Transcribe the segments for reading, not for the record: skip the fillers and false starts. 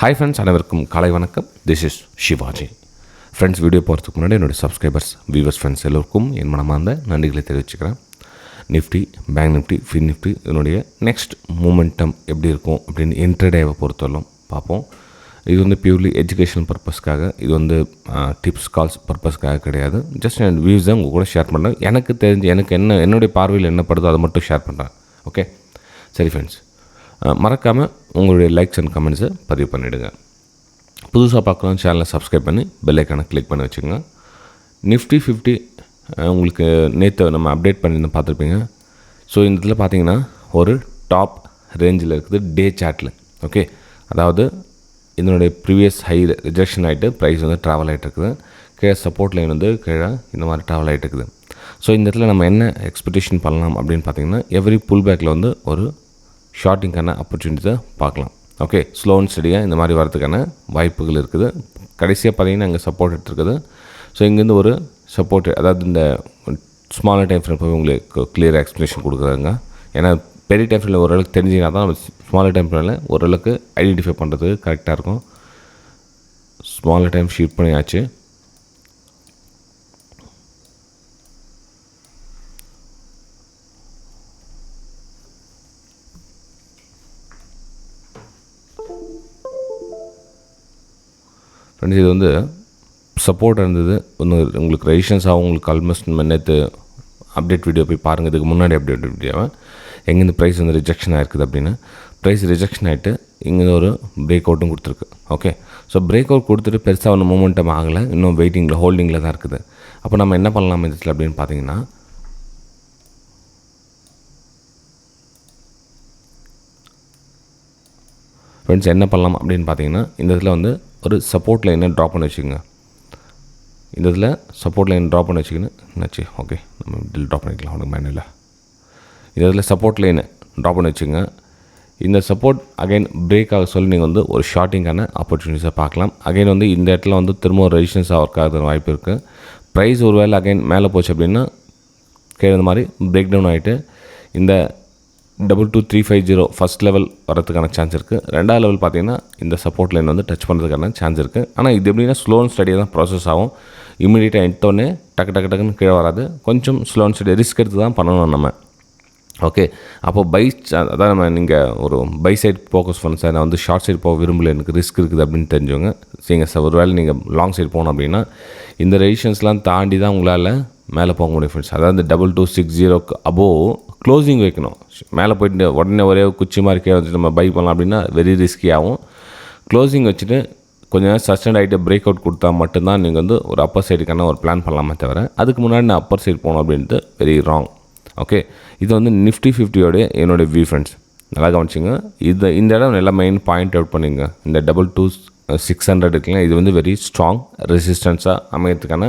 Hi friends, அனைவருக்கும் காலை வணக்கம். This is Shivaji. Friends, video போகிறதுக்கு முன்னாடி என்னுடைய சப்ஸ்கிரைபர்ஸ், வியூவர்ஸ், ஃப்ரெண்ட்ஸ் எல்லோருக்கும் என் மனமார்ந்த நன்றிகளை தெரிவிச்சுக்கிறேன். Nifty, bank Nifty, fin Nifty இதனுடைய நெக்ஸ்ட் மூமெண்டம் எப்படி இருக்கும் அப்படின்னு இன்ட்ரடேவை பொறுத்தவரைக்கும் பார்ப்போம். இது வந்து பியூர்லி எஜுகேஷனல் பர்பஸ்க்காக, இது வந்து டிப்ஸ் கால்ஸ் பர்பஸ்க்காக கிடையாது. ஜஸ்ட் என் வியூஸ் தான் உங்கள் கூட ஷேர் பண்ணுறேன். எனக்கு தெரிஞ்சு எனக்கு என்னுடைய பார்வையில் என்ன படுதோ அதை மட்டும் ஷேர் பண்ணுறேன். ஓகே, சரி ஃப்ரெண்ட்ஸ், மறக்காமல் உங்களுடைய லைக்ஸ் அண்ட் கமெண்ட்ஸை பதிவு பண்ணிவிடுங்க. புதுசாக பார்க்குறோம் சேனலை சப்ஸ்கிரைப் பண்ணி பெல் ஐக்கானை கிளிக் பண்ணி வச்சுக்கோங்க. நிஃப்டி 50 உங்களுக்கு நேற்று நம்ம அப்டேட் பண்ணியிருந்தோம், பார்த்துருப்பீங்க. ஸோ இந்த இதில் பார்த்தீங்கன்னா ஒரு டாப் ரேஞ்சில் இருக்குது டே சார்ட்டில். ஓகே, அதாவது இதனுடைய ப்ரீவியஸ் ஹை ரிஜெக்ஷன் ஆகிட்டு ப்ரைஸ் வந்து ட்ராவல் ஆகிட்டு இருக்குது. கீழே சப்போர்ட் லைன் வந்து கீழே இந்த மாதிரி ட்ராவல் ஆகிட்டு இருக்குது. ஸோ இந்த இடத்துல நம்ம என்ன எக்ஸ்பெக்டேஷன் பண்ணலாம் அப்படின்னு பார்த்தீங்கன்னா, எவ்ரி புல் பேக்கில் வந்து ஒரு ஷார்ட்டிங்கான ஆப்பர்ச்சுனிட்டியை பார்க்கலாம். ஓகே, ஸ்லோ அண்ட் ஸ்டடியாக இந்த மாதிரி வரதுக்கான வாய்ப்புகள் இருக்குது. கடைசியாக பார்த்தீங்கன்னா இங்கே சப்போர்ட் எடுத்துருக்குது. ஸோ இங்கேருந்து ஒரு சப்போர்ட், அதாவது இந்த ஸ்மாலர் டைம் ஃப்ரேம் போய் உங்களுக்கு கிளியர் எக்ஸ்ப்ளனேஷன் கொடுக்குறாங்க. ஏன்னா பெரிய டைம் ஃப்ரேமில் ஓரளவுக்கு தெரிஞ்சிங்கன்னா தான் நம்ம ஸ்மாலர் டைம் ஃப்ரேமில் ஓரளவுக்கு ஐடென்டிஃபை பண்ணுறதுக்கு கரெக்டாக இருக்கும். ஸ்மாலர் டைம் ஷீட் பண்ணியாச்சு. ஃப்ரெண்ட்ஸ், இது வந்து சப்போர்ட் இருந்தது. உங்களுக்கு ரெசிஸ்டன்ஸாக உங்களுக்கு ஆல்மோஸ்ட் நேற்று அப்டேட் வீடியோ போய் பாருங்கள். இதுக்கு முன்னாடி அப்டேட் வீடியோவை எங்கேருந்து ப்ரைஸ் வந்து ரிஜெக்ஷன் ஆகிருக்குது அப்படின்னு. ப்ரைஸ் ரிஜெக்ஷன் ஆகிட்டு இங்கே ஒரு பிரேக் அவுட்டும் கொடுத்துருக்கு. ஓகே, ஸோ பிரேக் அவுட் கொடுத்துட்டு பெருசாக ஒன்று மூமெண்டம் ஆகலை, இன்னும் வெயிட்டிங்கில் ஹோல்டிங்கில் தான் இருக்குது. அப்போ நம்ம என்ன பண்ணலாம் இதில் அப்படின்னு பார்த்தீங்கன்னா, ஃப்ரெண்ட்ஸ் என்ன பண்ணலாம் அப்படின்னு பார்த்தீங்கன்னா, இந்த இதில் வந்து ஒரு சப்போர்ட் லைனை ட்ராப் பண்ணி வச்சுக்கோங்க. இந்த இதில் சப்போர்ட் லைன் ட்ராப் பண்ணி வச்சுக்கின்னு என்னாச்சு, ஓகே நம்ம இதில் ட்ராப் பண்ணிக்கலாம், அவனுக்கு மேனில். இந்த இதில் சப்போர்ட் லைனை ட்ராப் பண்ணி வச்சுக்கோங்க. இந்த சப்போர்ட் அகைன் பிரேக் ஆக சொல்லி நீங்கள் வந்து ஒரு ஷார்ட்டிங்கான ஆப்பர்ச்சுனிட்டிஸை பார்க்கலாம். அகைன் வந்து இந்த இடத்துல வந்து திரும்ப ஒரு ரெசிஸ்டன்ஸாக ஒர்க் ஆகுற வாய்ப்பு இருக்குது. ப்ரைஸ் ஒரு வேளை அகைன் மேலே போச்சு அப்படின்னா கீழே இந்த மாதிரி பிரேக் டவுன் ஆகிட்டு இந்த 22350 ஃபஸ்ட் லெவல் வரதுக்கான சான்ஸ் இருக்குது. ரெண்டாவது லெவல் பார்த்தீங்கன்னா இந்த சப்போர்ட் லைன் வந்து டச் பண்ணுறதுக்கான சான்ஸ் இருக்குது. ஆனால் இது எப்படின்னா ஸ்லோ அண்ட் ஸ்டடியாக தான் ப்ராசஸ் ஆகும். இமீடியட்டாக எடுத்தோடனே டக்குன்னு கீழே வராது. கொஞ்சம் ஸ்லோ அண்ட் ஸ்டடி ரிஸ்க் எடுத்து தான் பண்ணணும் நம்ம. ஓகே, அப்போ அதான் நம்ம நீங்கள் ஒரு பை சைட் ஃபோக்கஸ் பண்ண சார், நான் வந்து ஷார்ட் சைட் போக விரும்பல, எனக்கு ரிஸ்க் இருக்குது அப்படின்னு தெரிஞ்சவங்க சரிங்க சார். ஒரு வேளை நீங்கள் லாங் சைட் போகணும் அப்படின்னா இந்த ரெசிஸ்டன்ஸ்லாம் தாண்டி தான் உங்களால் மேலே போக முடியும் ஃப்ரெண்ட்ஸ். அதாவது 2260 அபோவ் க்ளோசிங் வைக்கணும். மேலே போயிட்டு உடனே ஒரே குச்சி மாதிரி கீழே வச்சுட்டு நம்ம பை பண்ணலாம் அப்படின்னா வெரி ரிஸ்கி ஆகும். க்ளோசிங் வச்சுட்டு கொஞ்சம் நேரம் சஸ்டெண்ட் ஆகிட்டு பிரேக் அவுட் கொடுத்தா மட்டும்தான் நீங்கள் வந்து ஒரு அப்பர் சைடுக்கான ஒரு பிளான் பண்ணலாமே தவிர, அதுக்கு முன்னாடி நான் அப்பர் சைடு போகணும் அப்படின்ட்டு வெரி ராங். ஓகே, இது வந்து நிஃப்டி 50யோடைய என்னோடய வியூ ஃப்ரெண்ட்ஸ். நல்லா கவனிச்சிங்க. இந்த இடம் நல்லா மெயின் பாயிண்ட் அவுட் பண்ணிங்க. இந்த 22600 இருக்குல்ல, இது வந்து வெரி ஸ்ட்ராங் ரெசிஸ்டன்ஸாக அமையறதுக்கான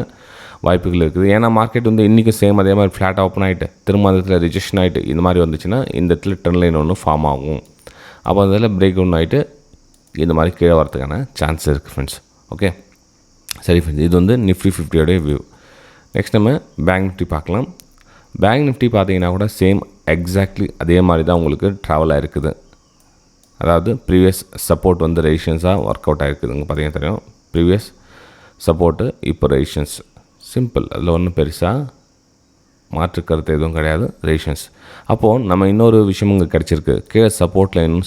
வாய்ப்புகள் இருக்குது. ஏன்னா மார்க்கெட் வந்து இன்றைக்கும் சேம் அதே மாதிரி ஃப்ளாட்டாக ஓப்பன் ஆகிட்டு திரும்ப அந்த இடத்துல ரிஜெக்ஷன் ஆகிட்டு இந்த மாதிரி வந்துச்சுன்னா இந்த இடத்துல ட்ரெண்ட் லைன் ஒன்று ஃபார்ம் ஆகும். அப்போ அந்த இடத்துல பிரேக் டவுன் ஆகிட்டு இந்த மாதிரி கீழே வரதுக்கான சான்ஸ் இருக்குது ஃப்ரெண்ட்ஸ். ஓகே, சரி ஃப்ரெண்ட்ஸ், இது வந்து நிஃப்டி 50யோடைய வியூ. நெக்ஸ்ட் நம்ம பேங்க் நிஃப்டி பார்க்கலாம். பேங்க் நிஃப்டி பார்த்தீங்கன்னா கூட சேம் எக்ஸாக்ட்லி அதே மாதிரி தான் உங்களுக்கு ட்ராவல் ஆகிருக்குது. அதாவது ப்ரீவியஸ் சப்போர்ட் வந்து ரெசிஸ்டன்ஸாக ஒர்க் அவுட் ஆகிருக்குதுங்க. பார்த்தீங்கன்னா தெரியும், ப்ரீவியஸ் சப்போர்ட்டு இப்போ ரெசிஸ்டன்ஸ். சிம்பிள், அதில் ஒன்றும் பெருசாக மாற்று கருத்து எதுவும் கிடையாது. ரெசிஸ்டன்ஸ். அப்போது நம்ம இன்னொரு விஷயம் இங்கே கிடச்சிருக்கு. கீழே சப்போர்ட் லைன்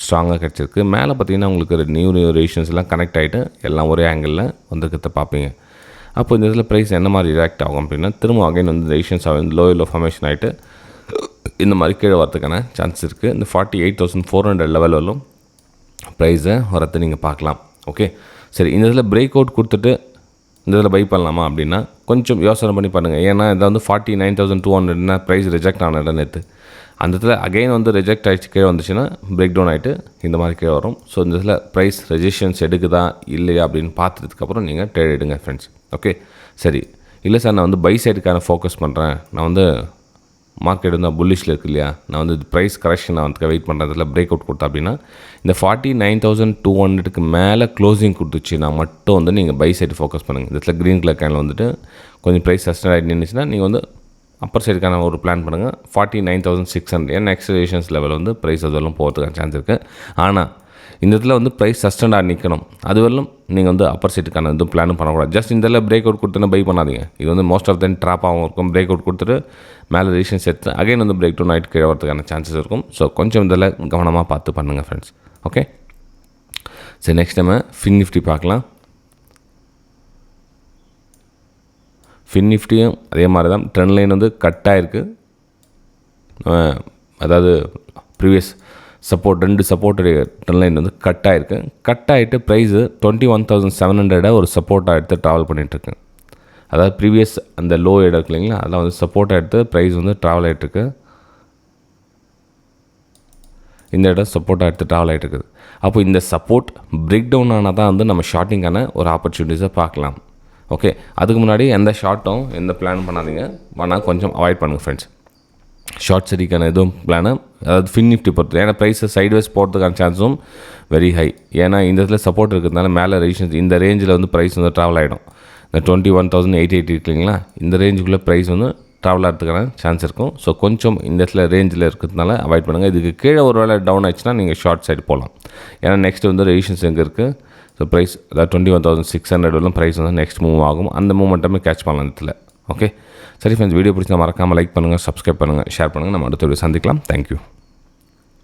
ஸ்ட்ராங்காக கிடச்சிருக்கு. மேலே பார்த்தீங்கன்னா உங்களுக்கு நியூ ரெசிஸ்டன்ஸ்லாம் கனெக்ட் ஆகிட்டு எல்லாம் ஒரே ஆங்கிளில் வந்துக்கிறத பார்ப்பீங்க. அப்போ இந்த இதில் ப்ரைஸ் என்ன மாதிரி ரியாக்ட் ஆகும் அப்படின்னா, திரும்ப அகைன் வந்து ரெசிஸ்டன்ஸ் ஆகும், லோ ஃபார்மேஷன் ஆகிட்டு இந்த மாதிரி கீழே வரதுக்கான சான்ஸ் இருக்குது. இந்த 48,400 லெவலும் ப்ரைஸை வரது நீங்கள் பார்க்கலாம். ஓகே, சரி, இந்த இதில் பிரேக் அவுட் கொடுத்துட்டு இந்த இதில் பை பண்ணலாமா அப்படின்னா கொஞ்சம் யோசனை பண்ணி பண்ணுங்கள். ஏன்னா இதை வந்து 49,200 ப்ரைஸ் ரிஜெக்ட் ஆன இடம் நேற்று. அந்த இடத்துல அகைன் வந்து ரிஜெக்ட் ஆகிடுச்சு கீழே வந்துச்சுன்னா பிரேக் டவுன் ஆகிட்டு இந்த மாதிரி கீழே வரும். ஸோ இந்த இதில் ப்ரைஸ் ரெசிஸ்டன்ஸ் எடுக்குதா இல்லையா அப்படின்னு பார்த்துட்டதுக்கப்புறம் நீங்கள் ட்ரேட் எடுங்க ஃப்ரெண்ட்ஸ். ஓகே, சரி. இல்லை சார், நான் வந்து பை சைடுக்கான ஃபோக்கஸ் பண்ணுறேன், நான் வந்து மார்க்கெட் வந்து புல்லிஷில் இருக்குது இல்லையா, நான் வந்து ப்ரைஸ் கரெக்ஷன் நான் வந்து வெயிட் பண்ணுறதுல பிரேக் அவுட் கொடுத்தா அப்படின்னா இந்த 49,200க்கு மேலே க்ளோசிங் கொடுத்துச்சு நான் மட்டும் வந்து நீங்கள் பை சைடு ஃபோக்கஸ் பண்ணுங்கள். இந்த இடத்துல க்ரீன் கலர் கேனில் வந்துட்டு கொஞ்சம் ப்ரைஸ் சஸ்டெயின் ஆகிட்டு நின்றுச்சுன்னா நீங்கள் வந்து அப்பர் சைடுக்கான ஒரு பிளான் பண்ணுங்கள். 49,600 ஏன்னா எக்ஸ்டேஷன்ஸ் லெவல் வந்து ப்ரைஸ் அதெல்லாம் போகிறதுக்கான சான்ஸ் இருக்குது. ஆனால் இந்த இடத்துல வந்து ப்ரைஸ் சஸ்டெண்டாக நிற்கணும். அது வரலும் நீங்கள் வந்து அப்பர் சைட்டுக்கான எதுவும் பிளானும் பண்ணக்கூடாது. ஜஸ்ட் இந்த இதில் பிரேக் அவுட் கொடுத்துன்னு பை பண்ணாதீங்க. இது வந்து மோஸ்ட் ஆஃப் தென் ட்ராப்பாகவும் இருக்கும். பிரேக் அவுட் கொடுத்துட்டு மேலே ரெசிஸ்டன்ஸ் எடுத்து அகைன் வந்து பிரேக் டவுன் ஆகிட்டு கீழே வரதுக்கான சான்சஸ் இருக்கும். ஸோ கொஞ்சம் இதில் கவனமாக பார்த்து பண்ணுங்கள் ஃப்ரெண்ட்ஸ். ஓகே, சரி நெக்ஸ்ட் நம்ம ஃபின் நிஃப்டி பார்க்கலாம். ஃபின் நிஃப்டியும் அதே மாதிரி தான் ட்ரெண்ட் லைன் வந்து கட் ஆகிருக்கு. அதாவது ப்ரீவியஸ் சப்போர்ட் 2 சப்போர்ட்டுடைய ட்ரெண்ட் லைன் வந்து கட் ஆகிருக்கு. கட் ஆகிட்டு ப்ரைஸு 21,700 ஒரு சப்போர்ட்டாக எடுத்து ட்ராவல் பண்ணிகிட்ருக்கு. அதாவது ப்ரீவியஸ் அந்த லோ இருக்கு இல்லைங்களா, அதெல்லாம் வந்து சப்போர்ட்டாக எடுத்து ப்ரைஸ் வந்து ட்ராவல் ஆகிட்டுருக்கு. இந்த இடம் சப்போர்ட்டாக எடுத்து ட்ராவல் ஆகிட்டுருக்குது. அப்போ இந்த சப்போர்ட் பிரேக் டவுன் ஆனால் தான் வந்து நம்ம ஷார்ட்டிங்கான ஒரு ஆப்பர்ச்சுனிட்டிஸை பார்க்கலாம். ஓகே, அதுக்கு முன்னாடி எந்த ஷார்ட்டும் எந்த பிளான் பண்ணாதீங்க, ஆனால் கொஞ்சம் அவாய்ட் பண்ணுங்கள் ஃப்ரெண்ட்ஸ். ஷார்ட் சரிக்கான எதுவும் பிளானு, அதாவது ஃபின் நிஃப்டி பொறுத்து, ஏன்னா ப்ரைஸை சைட்வேஸ் போகிறதுக்கான சான்ஸும் வெரி ஹை. ஏன்னா இந்த இடத்துல சப்போர்ட் இருக்கிறதுனால மேலே ரெசிஸ்டன்ஸ் இந்த ரேஞ்சில் வந்து ப்ரைஸ் வந்து ட்ராவல் ஆகிடும். இந்த 21,880 இருக்கு இல்லைங்களா, இந்த ரேஞ்சுக்குள்ளே ப்ரைஸ் வந்து ட்ராவல் ஆகிறதுக்கான சான்ஸ் இருக்கும். ஸோ கொஞ்சம் இந்த இடத்துல ரேஞ்சில் இருக்கிறதுனால அவாய்ட் பண்ணுங்கள். இதுக்கு கீழே ஒரு வேளை டவுன் ஆச்சுன்னா நீங்கள் ஷார்ட் சைடு போகலாம். ஏன்னா நெக்ஸ்ட் வந்து ரெசிஸ்டன்ஸ் எங்கே இருக்குது, ஸோ ப்ரைஸ் அதாவது 21,600 வரலும் ப்ரைஸ் வந்து நெக்ஸ்ட் மூவ் ஆகும். அந்த மூமெண்ட்டமே கேட்ச் பண்ணலாம் இடத்துல. ஓகே, சரி ஃப்ரெண்ட்ஸ், வீடியோ பிடிச்சா மறக்காமல் லைக் பண்ணுங்கள், சப்ஸ்கிரைப் பண்ணுங்கள், ஷேர் பண்ணுங்கள். நம்ம அடுத்த வீடியோ சந்திக்கலாம். தேங்க்யூ.